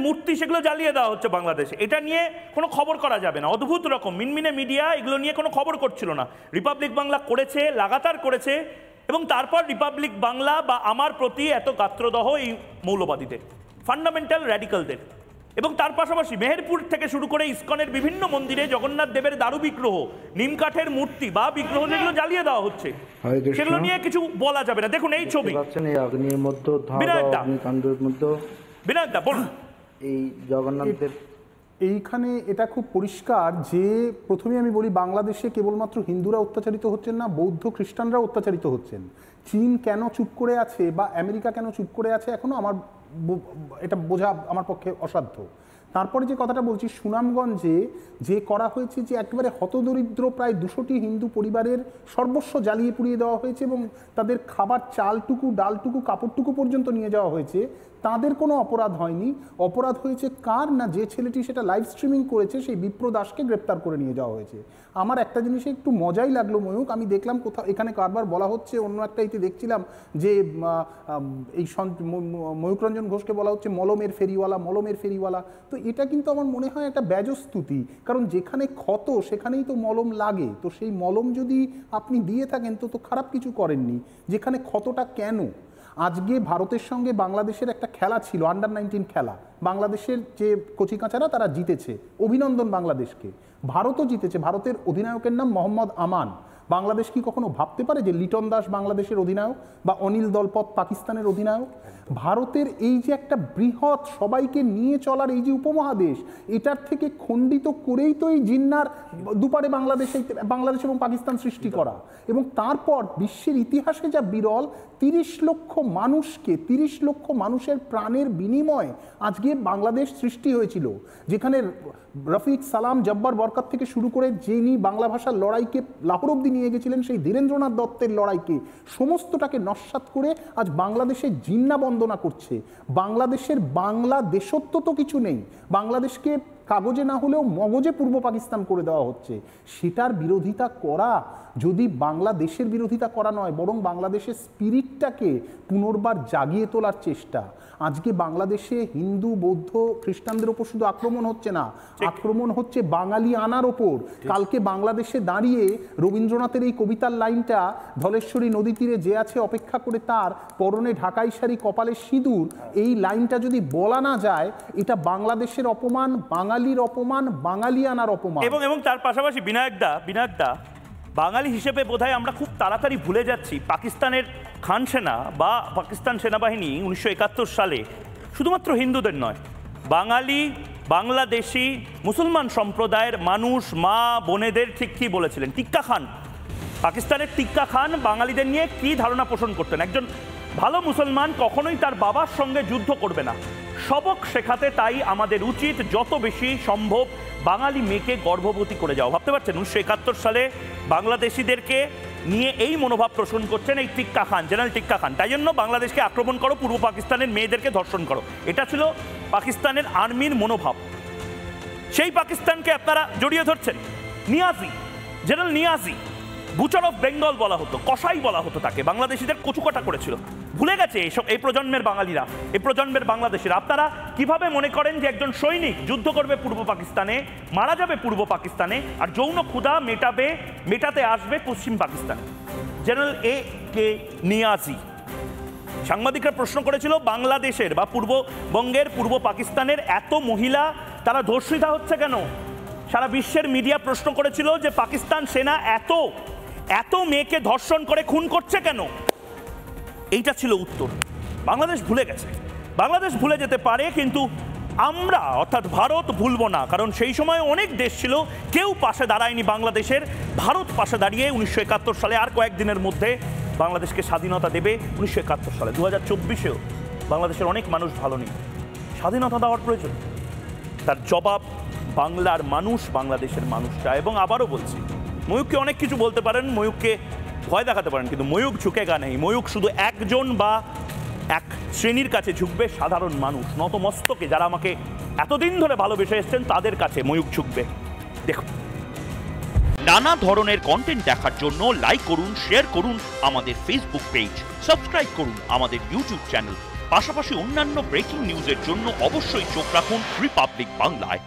মূর্তি সেগুলো জ্বালিয়ে দেওয়া হচ্ছে বাংলাদেশে। এটা নিয়ে কোনো খবর করা যাবে না, অদ্ভুত রকম মিনমিনে মিডিয়া এগুলো নিয়ে কোনো খবর করছিল না। রিপাবলিক বাংলা করেছে, লাগাতার করেছে, এবং তারপর রিপাবলিক বাংলা বা আমার প্রতি এত গাত্রদহ এই মৌলবাদীদের, ফান্ডামেন্টাল র্যাডিক্যালদের। এবং তার পাশাপাশি মেহেরপুর থেকে শুরু করে ইসকনের বিভিন্ন মন্দিরে জগন্নাথ দেবের দারু বিগ্রহ, নিমকাঠের মূর্তি বা বিগ্রহ যেগুলো জ্বালিয়ে দেওয়া হচ্ছে, সেগুলো নিয়ে কিছু বলা যাবে না। দেখুন এই ছবি, বিনায়কদা বলুন। এই জগন্নাথের এইখানে এটা খুব পরিষ্কার যে প্রথমে আমি বলি, বাংলাদেশে কেবলমাত্র হিন্দুরা অত্যাচারিত হচ্ছেন না, বৌদ্ধ খ্রিস্টানরা অত্যাচারিত হচ্ছেন। চীন কেন চুপ করে আছে বা আমেরিকা কেন চুপ করে আছে এখনো আমার এটা বোঝা আমার পক্ষে অসাধ্য। তারপরে যে কথাটা বলছি, সুনামগঞ্জে যে করা হয়েছে, যে একেবারে হতদরিদ্র প্রায় 200টি হিন্দু পরিবারের সর্বস্ব জ্বালিয়ে পুড়িয়ে দেওয়া হয়েছে এবং তাদের খাবার চালটুকু, ডালটুকু, কাপড়টুকু পর্যন্ত নিয়ে যাওয়া হয়েছে, তাদের কোনো অপরাধ হয়নি। অপরাধ হয়েছে কার? না, যে ছেলেটি সেটা লাইভ স্ট্রিমিং করেছে সেই বিপ্র দাসকে গ্রেপ্তার করে নিয়ে যাওয়া হয়েছে। আমার একটা জিনিসে একটু মজাই লাগলো ময়ূক, আমি দেখলাম কোথাও এখানে কারবার বলা হচ্ছে, অন্য একটা ইতে দেখছিলাম যে এই ময়ূক রঞ্জন ঘোষকে বলা হচ্ছে মলমের ফেরিওয়ালা, মলমের ফেরিওয়ালা। তো এটা কিন্তু আমার মনে হয় একটা ব্যাজস্তুতি, কারণ যেখানে ক্ষত সেখানেই তো মলম লাগে। তো সেই মলম যদি আপনি দিয়ে থাকেন তো খারাপ কিছু করেননি। যেখানে ক্ষতটা কেন? আজকে ভারতের সঙ্গে বাংলাদেশের একটা খেলা ছিল, আন্ডার-19 খেলা। বাংলাদেশের যে কচিকাঁচারা তারা জিতেছে, অভিনন্দন বাংলাদেশকে। ভারতও জিতেছে, ভারতের অধিনায়কের নাম মোহাম্মদ আমান। বাংলাদেশ কি কখনো ভাবতে পারে যে লিটন দাস বাংলাদেশের অধিনায়ক বা অনিল দলপত পাকিস্তানের অধিনায়ক? ভারতের এই যে একটা বৃহৎ সবাইকে নিয়ে চলার এই যে উপমহাদেশ, এটার থেকে খণ্ডিত করেই তো এই জিন্নার দুপারে বাংলাদেশ এবং পাকিস্তান সৃষ্টি করা। এবং তারপর বিশ্বের ইতিহাসে যা বিরল, 30 লক্ষ মানুষকে, 30 লক্ষ মানুষের প্রাণের বিনিময়ে আজকে বাংলাদেশ সৃষ্টি হয়েছিল, যেখানে রফিক, সালাম, জব্বার বরকত থেকে শুরু করে যিনি বাংলা ভাষার লড়াইকে লাহোর অব্দি নিয়ে গেছিলেন, সেই ধীরেন্দ্রনাথ দত্তের লড়াইকে, সমস্তটাকে নস্যাৎ করে আজ বাংলাদেশে জিন্না বন্দনা করছে। বাংলাদেশের বাংলাদেশত্ব তো কিছু নেই, বাংলাদেশকে কাগজে না হলেও মগজে পূর্ব পাকিস্তান করে দেওয়া হচ্ছে। সেটার বিরোধিতা করা যদি বাংলাদেশের বিরোধিতা করা নয়, বরং বাংলাদেশের স্পিরিটটাকে পুনর্বার জাগিয়ে তোলার চেষ্টা। আজকে বাংলাদেশে হিন্দু, বৌদ্ধ, খ্রিস্টানদের ওপর শুধু আক্রমণ হচ্ছে না, আক্রমণ হচ্ছে বাঙালি আনার ওপর। কালকে বাংলাদেশে দাঁড়িয়ে রবীন্দ্রনাথের এই কবিতার লাইনটা, ধলেশ্বরী নদী তীরে যে আছে অপেক্ষা করে তার পরনে ঢাকাই শাড়ি কপালে সিঁদুর, এই লাইনটা যদি বলা না যায়, এটা বাংলাদেশের অপমান, বাঙালির অপমান, বাঙালি আনার অপমান। এবং তার পাশাপাশি বিনায়কদা বাঙালি হিসেবে বোধহয় আমরা খুব তাড়াতাড়ি ভুলে যাচ্ছি পাকিস্তানের খান সেনা বা পাকিস্তান সেনাবাহিনী 1971 সালে শুধুমাত্র হিন্দুদের নয়, বাঙালি, বাংলাদেশি, মুসলমান সম্প্রদায়ের মানুষ, মা বোনেদের ঠিক কী বলেছিলেন। টিক্কা খান, পাকিস্তানের টিক্কা খান বাঙালিদের নিয়ে কী ধারণা পোষণ করতেন। একজন ভালো মুসলমান কখনোই তার বাবার সঙ্গে যুদ্ধ করবে না। সবক শেখাতে তাই আমাদের উচিত যত বেশি সম্ভব বাঙালি মেয়েকে গর্ভবতী করে যাওয়া। ভাবতে পারছেন 1971 সালে বাংলাদেশিদেরকে নিয়ে এই মনোভাব পোষণ করছেন এই টিক্কা খান, জেনারেল টিক্কা খান। তাই জন্য বাংলাদেশকে আক্রমণ করো, পূর্ব পাকিস্তানের মেয়েদেরকে ধর্ষণ করো, এটা ছিল পাকিস্তানের আর্মির মনোভাব। সেই পাকিস্তানকে আপনারা জড়িয়ে ধরছেন। Niazi, general Niazi, Butcher of Bengal বলা হতো, কসাই বলা হতো তাকে, বাংলাদেশিদের কচুকাটা করেছিল। ভুলে গেছে এই প্রজন্মের বাঙালিরা, এই প্রজন্মের বাংলাদেশিরা। আপনারা কিভাবে মনে করেন যে একজন সৈনিক যুদ্ধ করবে পূর্ব পাকিস্তানে, মারা যাবে পূর্ব পাকিস্তানে, আর যৌন ক্ষুধা মেটাতে আসবে পশ্চিম পাকিস্তানে? General A.K. নিয়াজি। সাংবাদিকরা প্রশ্ন করেছিল বাংলাদেশের বা পূর্ববঙ্গের, পূর্ব পাকিস্তানের এত মহিলা তারা ধর্ষিতা হচ্ছে কেন? সারা বিশ্বের মিডিয়া প্রশ্ন করেছিল যে পাকিস্তান সেনা এত মেয়েকে ধর্ষণ করে খুন করছে কেন? এইটা ছিল উত্তর। বাংলাদেশ ভুলে গেছে, বাংলাদেশ ভুলে যেতে পারে, কিন্তু আমরা অর্থাৎ ভারত ভুলবো না। কারণ সেই সময় অনেক দেশ ছিল, কেউ পাশে দাঁড়ায়নি বাংলাদেশের। ভারত পাশে দাঁড়িয়ে 1971 সালে আর কয়েকদিনের মধ্যে বাংলাদেশকে স্বাধীনতা দেবে। 1971 সালে 2024-এও বাংলাদেশের অনেক মানুষ ভালো নেই, স্বাধীনতা দেওয়ার প্রয়োজন। তার জবাব বাংলার মানুষ, বাংলাদেশের মানুষটা। এবং আবারও বলছি, ময়ূককে অনেক কিছু বলতে পারেন, ময়ূককে ভয় দেখাতে পারেন, কিন্তু ময়ূক ঝুঁকেগা নেই। ময়ূক শুধু একজন বা এক শ্রেণীর কাছে ঝুঁকবে, সাধারণ মানুষ নতমস্তকে, যারা আমাকে এতদিন ধরে ভালোবেসে এসছেন তাদের কাছে ময়ূক ঝুঁকবে। দেখুন, নানা ধরনের কন্টেন্ট দেখার জন্য লাইক করুন, শেয়ার করুন আমাদের ফেসবুক পেজ, সাবস্ক্রাইব করুন আমাদের ইউটিউব চ্যানেল। পাশাপাশি অন্যান্য ব্রেকিং নিউজের জন্য অবশ্যই চোখ রাখুন রিপাবলিক বাংলায়।